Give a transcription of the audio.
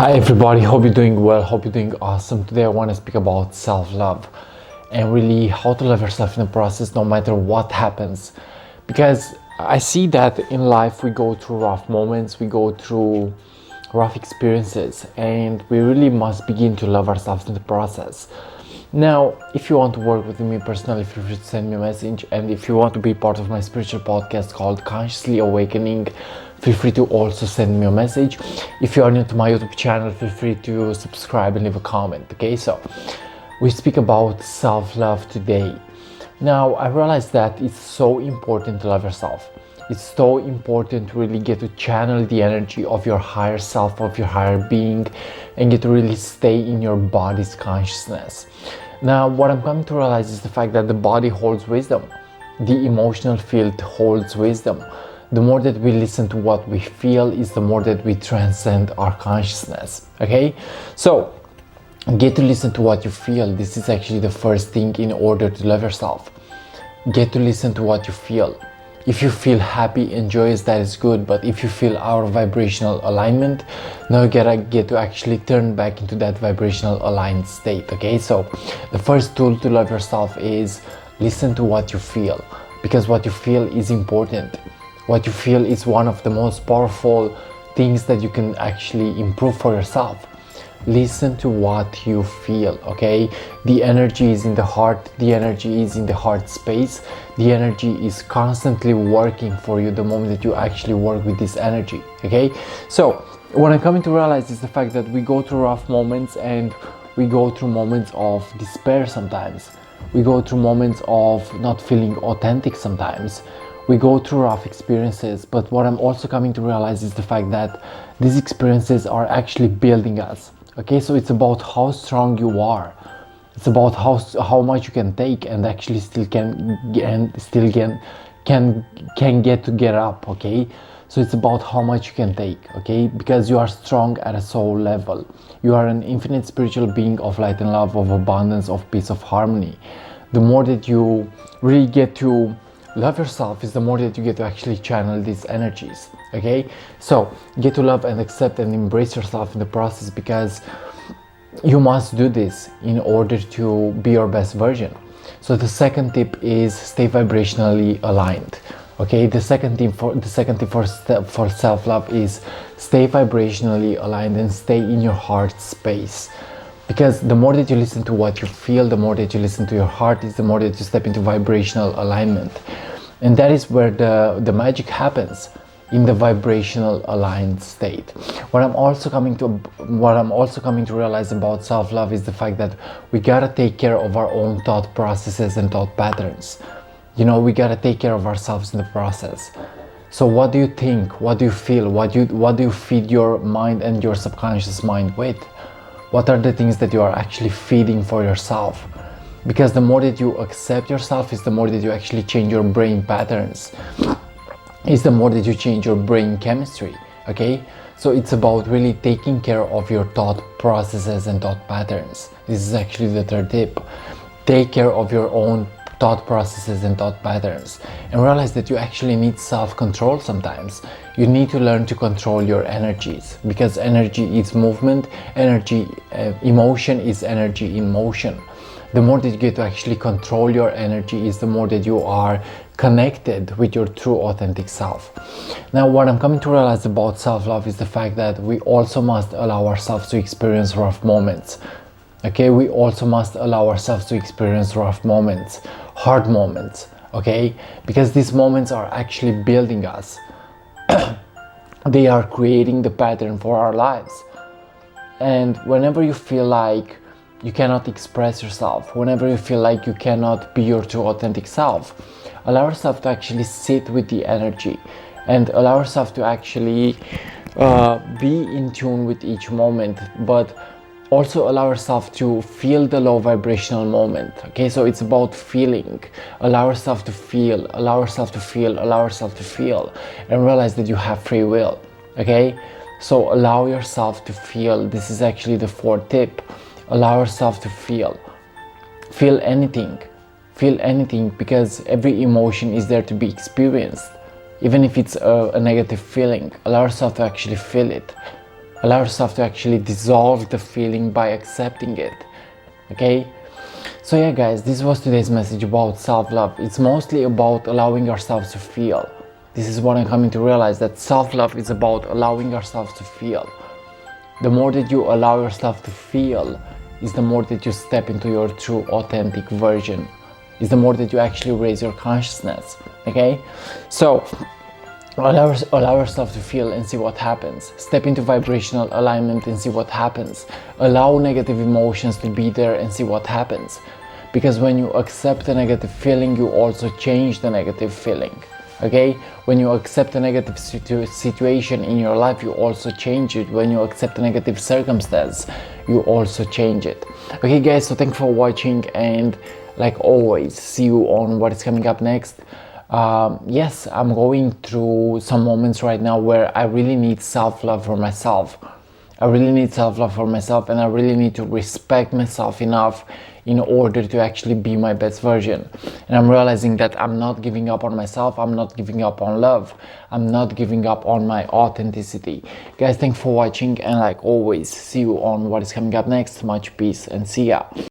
Hi everybody, hope you're doing well, hope you're doing awesome. Today I want to speak about self-love and really how to love yourself in the process no matter what happens. Because I see that in life we go through rough moments, we go through rough experiences, and we really must begin to love ourselves in the process. Now, if you want to work with me personally, feel free to send me a message, and if you want to be part of my spiritual podcast called Consciously Awakening, feel free to also send me a message. If you are new to my YouTube channel, feel free to subscribe and leave a comment. Okay, so we speak about self-love today. Now, I realize that it's so important to love yourself. It's so important to really get to channel the energy of your higher self, of your higher being, and get to really stay in your body's consciousness. Now, what I'm coming to realize is the fact that the body holds wisdom. The emotional field holds wisdom. The more that we listen to what we feel is the more that we transcend our consciousness. Okay, so get to listen to what you feel. This is actually the first thing in order to love yourself. Get to listen to what you feel. If you feel happy and joyous, that is good, but if you feel out of vibrational alignment, now you gotta get to actually turn back into that vibrational aligned state. Okay, so the first tool to love yourself is listen to what you feel, because what you feel is important. What you feel is one of the most powerful things that you can actually improve for yourself. Listen to what you feel, okay? The energy is in the heart, the energy is in the heart space, the energy is constantly working for you the moment that you actually work with this energy, okay? So what I'm coming to realize is the fact that we go through rough moments and we go through moments of despair sometimes. We go through moments of not feeling authentic sometimes. We go through rough experiences, but what I'm also coming to realize is the fact that these experiences are actually building us. Okay, so it's about how strong you are. It's about how much you can take and actually still can get to get up. Okay, so it's about how much you can take. Okay, because you are strong at a soul level. You are an infinite spiritual being of light and love, of abundance, of peace, of harmony. The more that you really get to love yourself is the more that you get to actually channel these energies. Okay, so get to love and accept and embrace yourself in the process, because you must do this in order to be your best version. So the second tip is stay vibrationally aligned. Okay, the second tip for self-love is stay vibrationally aligned and stay in your heart space. Because the more that you listen to what you feel, the more that you listen to your heart, is the more that you step into vibrational alignment. And that is where the magic happens, in the vibrational aligned state. What I'm also coming to realize about self-love is the fact that we gotta take care of our own thought processes and thought patterns. You know, we gotta take care of ourselves in the process. So what do you think? What do you feel? What do you feed your mind and your subconscious mind with? What are the things that you are actually feeding for yourself? Because the more that you accept yourself is the more that you actually change your brain patterns. Is the more that you change your brain chemistry. Okay, so it's about really taking care of your thought processes and thought patterns. This is actually the third tip. Take care of your own thought processes and thought patterns, and realize that you actually need self-control sometimes. You need to learn to control your energies, because energy is movement, emotion is energy in motion. The more that you get to actually control your energy is the more that you are connected with your true authentic self. Now, what I'm coming to realize about self-love is the fact that we also must allow ourselves to experience rough moments. Okay, we also must allow ourselves to experience rough moments, hard moments, okay? Because these moments are actually building us. They are creating the pattern for our lives. And whenever you feel like you cannot express yourself, whenever you feel like you cannot be your true authentic self, allow yourself to actually sit with the energy and allow yourself to actually be in tune with each moment, but also allow yourself to feel the low vibrational moment. Okay, so it's about feeling. Allow yourself to feel, allow yourself to feel, allow yourself to feel, and realize that you have free will. Okay, so allow yourself to feel. This is actually the fourth tip. Allow yourself to feel anything, because every emotion is there to be experienced. Even if it's a negative feeling, allow yourself to actually feel it. Allow yourself to actually dissolve the feeling by accepting it. Okay, so yeah guys, this was today's message about self-love. It's mostly about allowing yourselves to feel. This is what I'm coming to realize, that self-love is about allowing yourselves to feel. The more that you allow yourself to feel is the more that you step into your true authentic version, is the more that you actually raise your consciousness. Okay, so allow yourself to feel and see what happens. Step into vibrational alignment and see what happens. Allow negative emotions to be there and see what happens. Because when you accept a negative feeling, you also change the negative feeling. Okay, when you accept a negative situation in your life, you also change it. When you accept a negative circumstance, you also change it. Okay guys, so thanks for watching, and like always, see you on what is coming up next. Yes, I'm going through some moments right now where I really need self-love for myself. I really need self-love for myself, and I really need to respect myself enough in order to actually be my best version. And I'm realizing that I'm not giving up on myself, I'm not giving up on love, I'm not giving up on my authenticity. Guys, thanks for watching, and like always, see you on what is coming up next. Much peace and see ya.